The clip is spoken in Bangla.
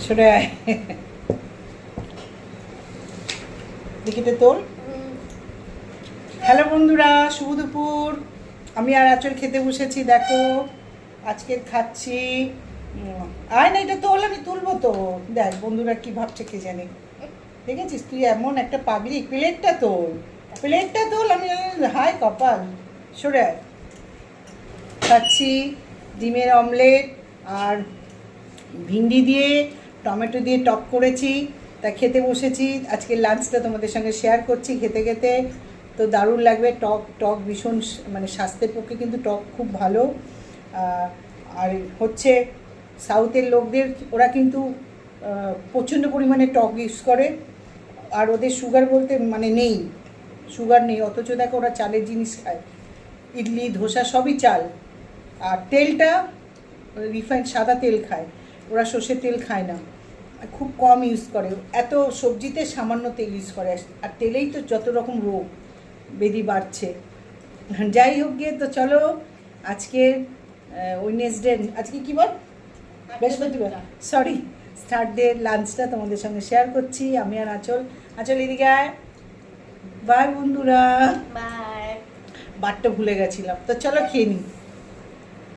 সরে আয় দেখিতে তোল। হ্যালো বন্ধুরা, শুভ দুপুর। আমি আর আঁচল খেতে বসেছি। দেখো আজকে খাচ্ছি। আয় না, এটা তোল, আমি তুলবো তো। দেখ বন্ধুরা কি ভাবছে কে জানে। দেখেছিস তুই এমন একটা পাগড়ি। প্লেটটা তোল, প্লেটটা তোল। আমি হাই কপাল, সরে আয়। খাচ্ছি ডিমের অমলেট আর ভিন্ডি দিয়ে টমেটো দিয়ে টক করেছি, তা খেতে বসেছি। আজকে লাঞ্চটা তোমাদের সঙ্গে শেয়ার করছি। খেতে খেতে তো দারুণ লাগবে। টক টক ভীষণ মানে স্বাস্থ্যের পক্ষে কিন্তু টক খুব ভালো। আর হচ্ছে সাউথের লোকদের, ওরা কিন্তু প্রচণ্ড পরিমাণে টক ইউজ করে। আর ওদের সুগার বলতে মানে নেই, সুগার নেই, অথচ দেখো ওরা চালের জিনিস খায়। ইডলি ধোসা সবই চাল। আর তেলটা রিফাইন্ড সাদা তেল খায়, ওরা সর্ষের তেল খায় না, খুব কম ইউজ করে। এত সবজিতে সামান্য তেল ইউজ করে। আর তেলেই তো যত রকম রোগ বেদি বাড়ছে। যাই হোক গিয়ে, তো চলো আজকে ওয়েডনেসডে, আজকে কী বার? বৃহস্পতিবার, সরি। স্টার্টডে লাঞ্চটা তোমাদের সঙ্গে শেয়ার করছি আমি আর আঁচল। আঁচল এদিকে আয়। বাই বন্ধুরা, বাই। বারটা ভুলে গেছিলাম। তো চলো খেয়ে নিই।